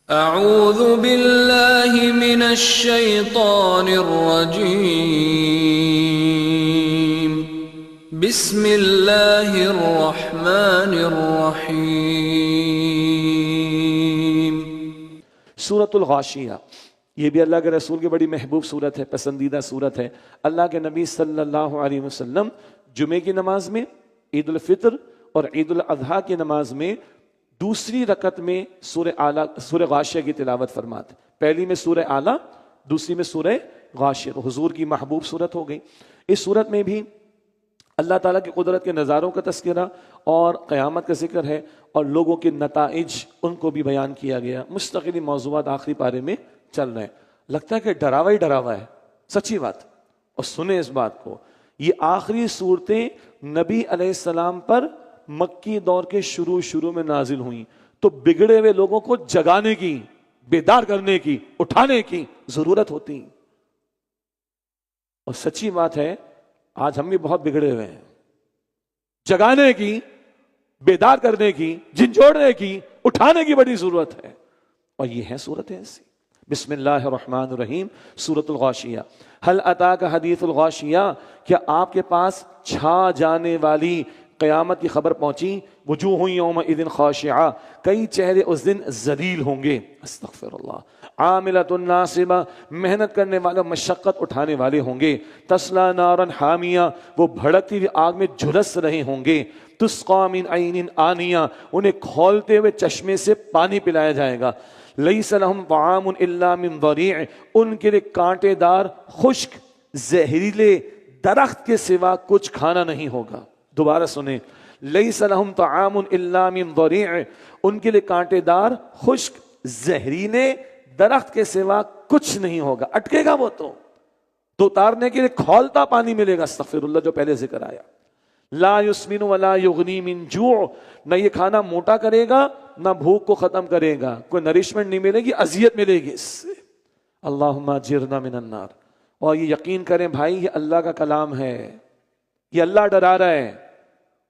اعوذ باللہ من الشیطان الرجیم بسم اللہ الرحمن الرحیم۔ سورۃ الغاشیہ، یہ بھی اللہ کے رسول کی بڑی محبوب صورت ہے، پسندیدہ صورت ہے۔ اللہ کے نبی صلی اللہ علیہ وسلم جمعے کی نماز میں، عید الفطر اور عید الاضحیٰ کی نماز میں دوسری رکعت میں سورہ غاشیہ کی تلاوت فرماتے، پہلی میں سورہ اعلیٰ، دوسری میں سورہ غاشیہ، حضور کی محبوب صورت ہو گئی۔ اس صورت میں بھی اللہ تعالیٰ کی قدرت کے نظاروں کا تذکرہ اور قیامت کا ذکر ہے، اور لوگوں کے نتائج ان کو بھی بیان کیا گیا۔ مستقلی موضوعات آخری پارے میں چل رہے ہیں۔ لگتا ہے کہ ڈراوا ہی ڈراوا ہے، سچی بات، اور سنیں اس بات کو، یہ آخری صورتیں نبی علیہ السلام پر مکی دور کے شروع میں نازل ہوئیں، تو بگڑے ہوئے لوگوں کو جگانے کی، بیدار کرنے کی، اٹھانے کی ضرورت ہوتی۔ اور سچی بات ہے، آج ہم بھی بہت بگڑے ہوئے ہیں۔ جگانے کی، بیدار کرنے کی، جھنجھوڑنے کی، اٹھانے کی بڑی ضرورت ہے، اور یہ ہے صورت ایسی۔ بسم اللہ الرحمن الرحیم، سورۃ الغاشیہ۔ هل اتاک حدیث الغاشیہ، کیا آپ کے پاس چھا جانے والی قیامت کی خبر پہنچی؟ وجوہ یومئذ خاشعہ، کئی چہرے اس دن ذلیل ہوں گے، استغفر اللہ، عاملۃ ناصبہ، محنت کرنے والے، مشقت اٹھانے والے ہوں گے، تسلی نارا حامیہ، وہ بھڑکتی ہوئی آگ میں جھلس رہے ہوں گے، تسقی من عین آنیہ، انہیں کھولتے ہوئے چشمے سے پانی پلایا جائے گا، لیس لہم طعام الا من ضریع، ان کے لیے کانٹے دار خشک زہریلے درخت کے سوا کچھ کھانا نہیں ہوگا۔ دوبارہ سنیں، لیس لہم طعام الا من ضریع، ان کے لیے کانٹے دار خشک زہریلے درخت کے سوا کچھ نہیں ہوگا، اٹکے گا وہ تو اتارنے کے لیے کھولتا پانی ملے گا، استغفر اللہ، جو پہلے ذکر آیا۔ لا یسمن ولا یغنی من جوع، نہ یہ کھانا موٹا کرے گا نہ بھوک کو ختم کرے گا، کوئی نرشمنٹ نہیں ملے گی، اذیت ملے گی اس سے۔ اللہم اجرنا من النار۔ اور یہ یقین کریں بھائی، یہ اللہ کا کلام ہے، یہ اللہ ڈرا رہا ہے،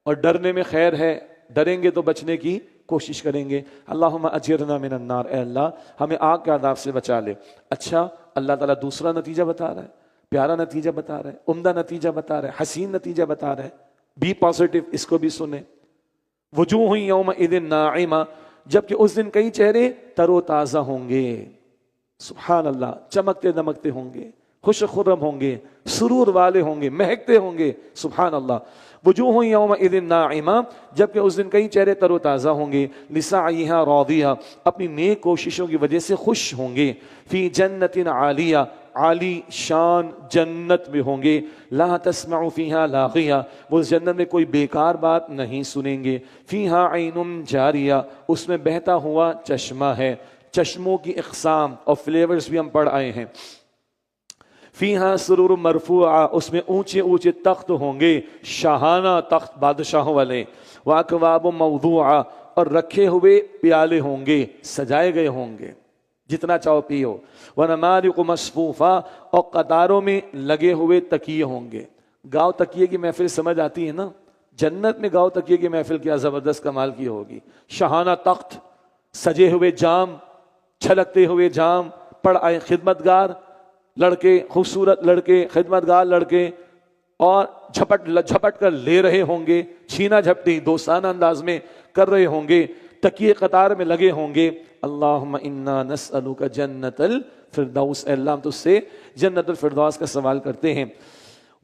اور ڈرنے میں خیر ہے، ڈریں گے تو بچنے کی کوشش کریں گے۔ اللہم اجرنا من النار، اے اللہ ہمیں آگ کے عذاب سے بچا لے۔ اچھا، اللہ تعالیٰ دوسرا نتیجہ بتا رہا ہے، پیارا نتیجہ بتا رہا ہے، عمدہ نتیجہ بتا رہا ہے، حسین نتیجہ بتا رہا ہے، بی پازیٹو، اس کو بھی سنیں۔ وجوہ یومئذ ناعمہ، جبکہ اس دن کئی چہرے تر و تازہ ہوں گے، سبحان اللہ، چمکتے دمکتے ہوں گے، خوش خرم ہوں گے، سرور والے ہوں گے، مہکتے ہوں گے، سبحان اللہ۔ وجوہ یومئذ ناعمہ، جبکہ اس دن کئی چہرے تر و تازہ ہوں گے، لسعیہا راضیہ، اپنی نیک کوششوں کی وجہ سے خوش ہوں گے، فی جنت عالیہ، عالی شان جنت میں ہوں گے، لا تسمع فیہا لاغیہ، وہ اس جنت میں کوئی بیکار بات نہیں سنیں گے، فیہا عین جاریہ، اس میں بہتا ہوا چشمہ ہے، چشموں کی اقسام اور فلیورز بھی ہم پڑھ آئے ہیں۔ فیہا سرور مرفوعہ، اس میں اونچے اونچے تخت ہوں گے، شاہانہ تخت بادشاہوں والے، واکواب موضوعہ، اور رکھے ہوئے پیالے ہوں گے، سجائے گئے ہوں گے، جتنا چاہو پیو، ونمارق مصفوفہ، اور قطاروں میں لگے ہوئے تکیے ہوں گے۔ گاؤں تکیے کی محفل سمجھ آتی ہے نا؟ جنت میں گاؤں تکیے کی محفل کیا زبردست کمال کی ہوگی، شاہانہ تخت، سجے ہوئے جام، چھلکتے ہوئے جام، پڑھ آئے خدمتگار لڑکے، خوبصورت لڑکے، خدمتگار لڑکے، اور جھپٹ کر لے رہے ہوں گے، چھینا جھپٹی دوستانہ انداز میں کر رہے ہوں گے، تکیے قطار میں لگے ہوں گے۔ اللہم انا نسألک جنت الفردوس، اے اللہ ہم تجھ سے جنت الفردوس کا سوال کرتے ہیں۔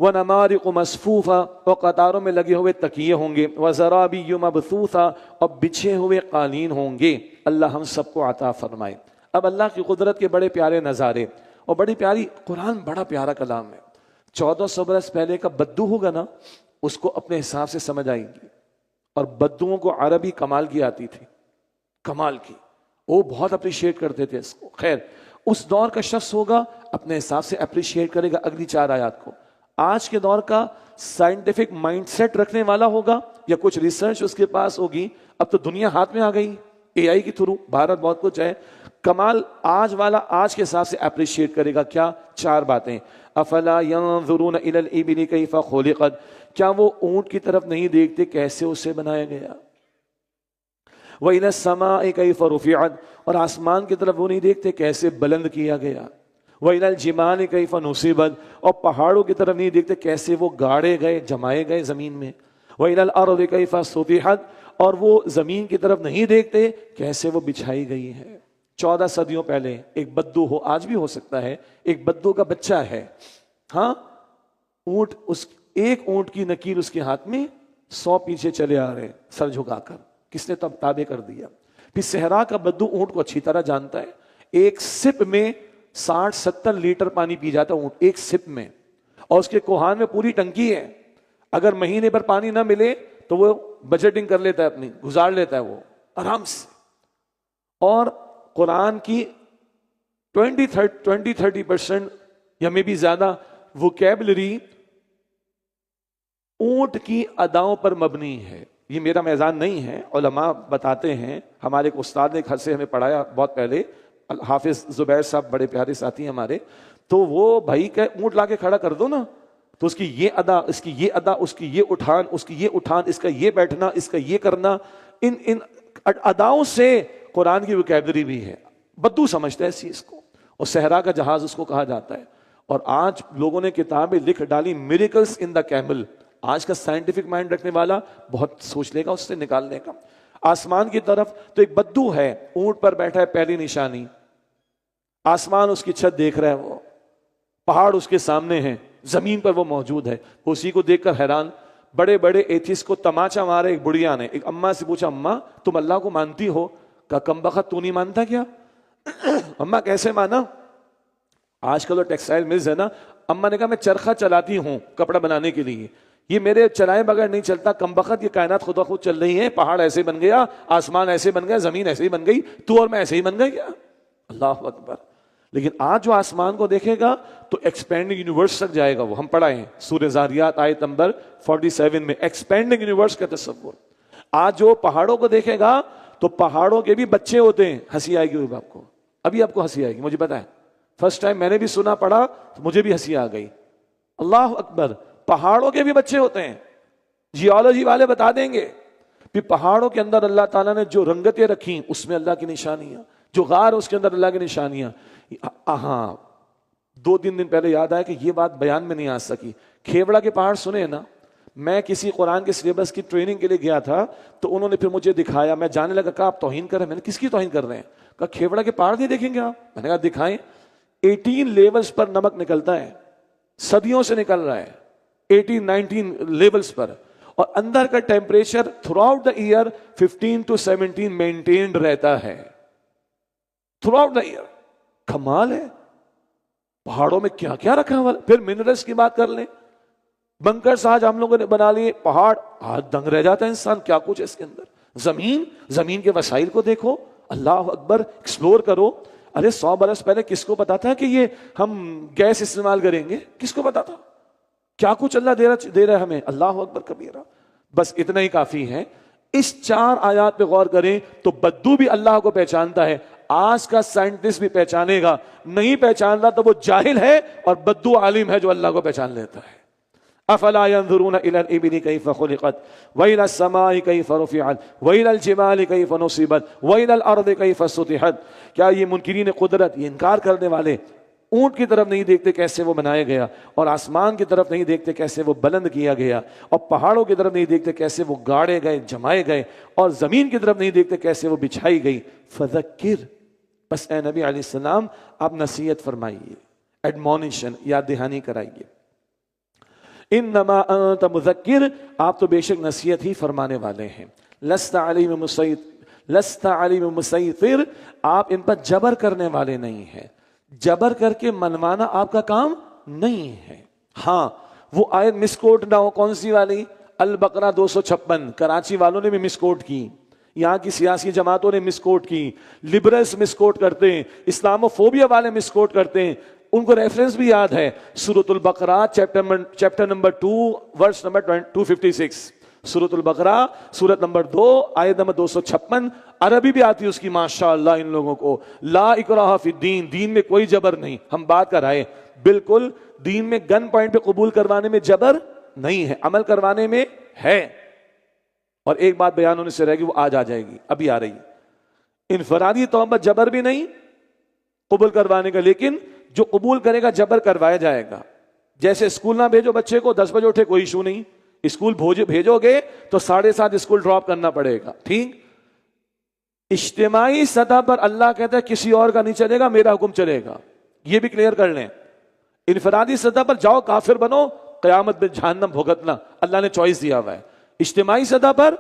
وَنَمَارِقُ مَصْفُوفَةً، اور قطاروں میں لگے ہوئے تکیے ہوں گے، وَزَرَابِيُّ مَبْثُوثَةً، اور بچھے ہوئے قالین ہوں گے۔ اللہ ہم سب کو عطا فرمائے۔ اب اللہ کی قدرت کے بڑے پیارے نظارے، اور بڑی پیاری قرآن، بڑا پیارا کلام ہے۔ 1400 برس پہلے کا بدو ہوگا نا، اس کو اپنے حساب سے سمجھ آئیں گی، اور بدوؤں کو عربی کمال کی آتی تھی، کمال کی، وہ بہت اپریشیٹ کرتے تھے اس کو۔ خیر، اس دور کا شخص ہوگا اپنے حساب سے اپریشیٹ کرے گا اگلی 4 آیات کو۔ آج کے دور کا سائنٹیفک مائنڈ سیٹ رکھنے والا ہوگا، یا کچھ ریسرچ اس کے پاس ہوگی، اب تو دنیا ہاتھ میں آ گئی اے آئی کے تھرو، بھارت بہت کچھ ہے، کمال آج والا آج کے حساب سے اپریشیٹ کرے گا۔ کیا؟ 4 باتیں۔ افلا ينظرون الى الابل كيف خلقت، کیا وہ اونٹ کی طرف نہیں دیکھتے کیسے اسے بنایا گیا؟ وَإِلَى السَّمَاءِ كَيْفَ رُفِعَتْ، اور آسمان کی طرف وہ نہیں دیکھتے کیسے بلند کیا گیا. وَإِلَى الْجِبَالِ كَيْفَ نُصِبَتْ، اور پہاڑوں کی طرف نہیں دیکھتے کیسے وہ گاڑے گئے، جمائے گئے زمین میں. وَإِلَى الْأَرْضِ كَيْفَ سُطِحَتْ، اور وہ زمین کی طرف نہیں دیکھتے کیسے وہ بچھائی گئی ہے. 14 صدیوں پہلے ایک بدو ہو، آج بھی ہو سکتا ہے، ایک بدو کا بچہ ہے، ہاں، اونٹ، اس ایک اونٹ کی نکیل اس کے ہاتھ میں، 100 پیچھے چلے آ رہے سر جھکا کر. کس نے تب تابع کر دیا؟ پھر صحرا کا بدو اونٹ کو اچھی طرح جانتا ہے، ایک سپ میں 60-70 لیٹر پانی پی جاتا اونٹ ایک سپ میں، اور اس کے کوہان میں پوری ٹنکی ہے. اگر مہینے پر پانی نہ ملے تو وہ بجٹنگ کر لیتا ہے، اپنی گزار لیتا ہے وہ آرام سے. اور قرآن کی 20-30% یا میں بھی زیادہ ووکیبلری اونٹ کی اداؤں پر مبنی ہے. یہ میرا میزان نہیں ہے، علماء بتاتے ہیں. ہمارے ایک استاد نے گھر سے ہمیں پڑھایا بہت پہلے، حافظ زبیر صاحب بڑے پیارے ساتھی ہیں ہمارے. تو وہ بھائی کہ اونٹ لا کے کھڑا کر دو نا، تو اس کی یہ ادا، اس کی یہ ادا، اس کی یہ اٹھان، اس کی یہ اٹھان، اس کا یہ بیٹھنا، اس کا یہ کرنا، ان اداؤں سے قرآن کی ووکیبلری بھی ہے. بدو سمجھتا ہے اس چیز کو، اور صحرا کا جہاز اس کو کہا جاتا ہے. اور آج لوگوں نے کتابیں لکھ ڈالی، میریکلز ان دا کیمل. آج کا سائنٹیفک مائنڈ رکھنے والا بہت سوچ لے گا اس سے نکالنے کا. آسمان کی طرف تو ایک بدو ہے، اونٹ پر بیٹھا ہے، پہلی نشانی آسمان اس کی چھت دیکھ رہا ہے، وہ پہاڑ اس کے سامنے ہیں، زمین پر وہ موجود ہے. اسی کو دیکھ کر حیران. بڑے بڑے ایتھیسٹ کو تماچا مارا ایک بڑھیا نے. ایک اماں سے پوچھا، اماں تم اللہ کو مانتی ہو؟ کہا کم بخت تو نہیں مانتا کیا؟ اماں کیسے مانا؟ آج کل تو ٹیکسٹائل ملز ہے نا. اماں نے کہا میں چرخہ چلاتی ہوں کپڑا بنانے کے لیے، یہ میرے چلائے بغیر نہیں چلتا. کم بخت یہ کائنات خود بخود چل رہی ہے، پہاڑ ایسے بن گیا، آسمان ایسے بن گیا، زمین ایسے ہی بن گئی، تو اور میں ایسے ہی بن گئی کیا؟ اللہ اکبر. لیکن آج جو آسمان کو دیکھے گا تو ایکسپینڈنگ یونیورس تک جائے گا. وہ ہم پڑھائے ہیں سورہ زاریات آیت نمبر 47 میں، ایکسپینڈنگ یونیورس کا تصور. آج جو پہاڑوں کو دیکھے گا تو پہاڑوں کے بھی بچے ہوتے ہیں. ہنسی آئے گی آپ کو، ابھی آپ کو ہنسی آئے گی، مجھے پتا ہے. فرسٹ ٹائم میں نے بھی سنا پڑھا تو مجھے بھی ہنسی آ گئی. اللہ اکبر. پہاڑوں کے بھی بچے ہوتے ہیں، جیولوجی والے بتا دیں گے. پھر پہاڑوں کے اندر اللہ تعالیٰ نے جو رنگتیں رکھی اس میں اللہ کی نشانیاں، جو غار اس کے اندر اللہ کی نشانیاں. ہاں 2-3 دن پہلے یاد آیا کہ یہ بات بیان میں نہیں آ سکی. کھیوڑا کے پہاڑ سنے نا؟ میں کسی قرآن کے سلیبس کی ٹریننگ کے لیے گیا تھا تو انہوں نے پھر مجھے دکھایا. میں جانے لگا، کہا آپ توہین کر رہے ہیں. میں نے کس کی توہین کر رہے ہیں؟ کہا کھیوڑا کے پہاڑ نہیں دیکھیں گے آپ؟ میں نے کہا دکھائیں. 18 لیولز پر نمک نکلتا ہے، صدیوں سے نکل رہا ہے، 18-19 لیولز پر. اور اندر کا temperature throughout the year 15 to 17 maintained رہتا ہے تھرو آؤٹ دا ایئر. کمال ہے. پہاڑوں میں کیا کیا رکھا ہوا. پھر منرلز کی بات کر لیں، بنکرز آج ہم لوگوں نے بنا لیے. پہاڑ آج دنگ رہ جاتا ہے انسان، کیا کچھ ہے اس کے اندر. زمین کے وسائل کو دیکھو. اللہ اکبر. ایکسپلور کرو. ارے 100 برس پہلے کس کو پتا تھا کہ یہ ہم گیس استعمال کریں گے؟ کس کو پتا تھا؟ کیا کچھ اللہ دے رہا ہے ہمیں. اللہ اکبر کبیرہ. بس اتنا ہی کافی ہے. اس 4 آیات پہ غور کریں تو بدو بھی اللہ کو پہچانتا ہے. آج کا سائنٹسٹ بھی پہچانے گا. نہیں پہچانتا تو وہ جاہل ہے، اور بدو عالم ہے جو اللہ کو پہچان لیتا ہے. افلا ينظرون الى الابل كيف خلقت والى السماء كيف رفعت والى الجبال كيف نصبت والى الارض كيف سطحت. کیا یہ منکرین قدرت، یہ انکار کرنے والے، اونٹ کی طرف نہیں دیکھتے کیسے وہ بنایا گیا، اور آسمان کی طرف نہیں دیکھتے کیسے وہ بلند کیا گیا، اور پہاڑوں کی طرف نہیں دیکھتے کیسے وہ گاڑے گئے، جمائے گئے، اور زمین کی طرف نہیں دیکھتے کیسے وہ بچھائی گئی. فذکر، بس اے نبی علیہ السلام آپ نصیحت فرمائیے، ایڈمونیشن، یاد دہانی کرائیے. انما انت مذکر، آپ تو بے شک نصیحت ہی فرمانے والے ہیں. لست علیم مسیطر، آپ ان پر جبر کرنے والے نہیں ہیں. جبر کر کے منوانا آپ کا کام نہیں ہے. ہاں وہ آیت مس کوٹ نہ ہو. کون سی والی؟ البقرہ 256. کراچی والوں نے بھی مس کوٹ کی، یہاں کی سیاسی جماعتوں نے مس کوٹ کی، لبرلز مس کوٹ کرتے ہیں، اسلامو فوبیا والے مس کوٹ کرتے ہیں. ان کو ریفرنس بھی یاد ہے، سورۃ البقرہ چیپٹر نمبر 2 ورس نمبر 256. سورۃ البقرہ سورت نمبر 2 آیت نمبر 256. عربی بھی آتی ہے اس کی ماشاءاللہ ان لوگوں کو. لا اکراہ فی الدین، دین میں کوئی جبر نہیں. ہم بات کر رہے بالکل دین میں گن پوائنٹ پہ قبول کروانے میں جبر نہیں ہے، عمل کروانے میں ہے. اور ایک بات بیان ہونے سے رہے گی، وہ آج آ جائے گی، ابھی آ رہی ہے۔ انفرادی توبہ جبر بھی نہیں قبول کروانے کا، لیکن جو قبول کرے گا جبر کروایا جائے گا۔ جیسے اسکول نہ بھیجو بچے کو 10 بجے اٹھے، کوئی ایشو نہیں، اسکول بھیجو گے تو 7:30 اسکول ڈراپ کرنا پڑے گا، ٹھیک۔ اجتماعی سطح پر اللہ کہتا ہے کسی اور کا نہیں چلے گا، میرا حکم چلے گا، یہ بھی کلیئر کر لیں۔ انفرادی سطح پر جاؤ کافر بنو، قیامت میں جہنم بھگتنا، اللہ نے چوائس دیا ہوا ہے۔ اجتماعی سطح پر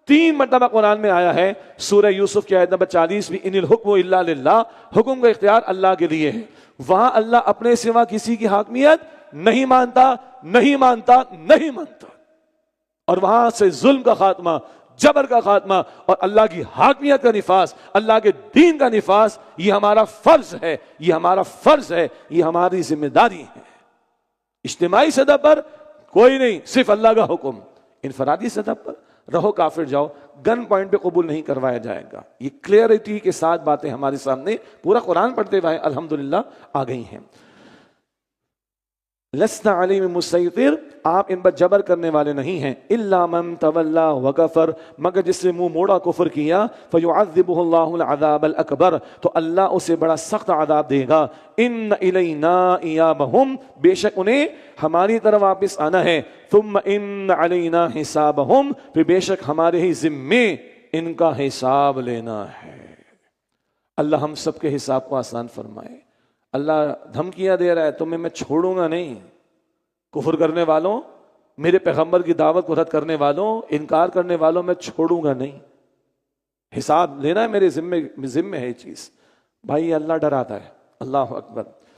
3 مرتبہ قرآن میں آیا ہے، سورہ یوسف کی آیت نمبر 40 بھی، ان الحکم الا للہ، حکم کا اختیار اللہ کے لیے ہے۔ وہاں اللہ اپنے سوا کسی کی حاکمیت نہیں مانتا، نہیں مانتا، نہیں مانتا، اور وہاں سے ظلم کا خاتمہ، جبر کا خاتمہ اور اللہ کی حاکمیت کا نفاذ، اللہ کے دین کا نفاذ، یہ ہمارا فرض ہے، یہ ہمارا فرض ہے، یہ ہماری ذمہ داری ہے۔ اجتماعی سطح پر کوئی نہیں، صرف اللہ کا حکم۔ انفرادی سطح پر رہو کافر جاؤ، گن پوائنٹ پہ قبول نہیں کروایا جائے گا۔ یہ کلیئرٹی کے ساتھ باتیں ہمارے سامنے پورا قرآن پڑھتے ہوئے الحمدللہ آ گئی ہیں۔ لسنا علیہم مسیطر، آپ ان پر جبر کرنے والے نہیں ہیں، الا من تولی وکفر، مگر جس نے منہ موڑا کفر کیا، فیعذبہ اللہ العذاب الاکبر، تو اللہ اسے بڑا سخت عذاب دے گا۔ ان الینا ایابہم، بے شک انہیں ہماری طرف واپس آنا ہے، ثم ان علینا حسابہم، پھر بے شک ہمارے ہی ذمے ان کا حساب لینا ہے۔ اللہ ہم سب کے حساب کو آسان فرمائے۔ اللہ دھمکیاں دے رہا ہے، تمہیں میں چھوڑوں گا نہیں، کفر کرنے والوں، میرے پیغمبر کی دعوت کو رد کرنے والوں، انکار کرنے والوں میں چھوڑوں گا نہیں، حساب لینا ہے، میرے ذمے ہے یہ چیز۔ بھائی اللہ ڈراتا ہے، اللہ اکبر۔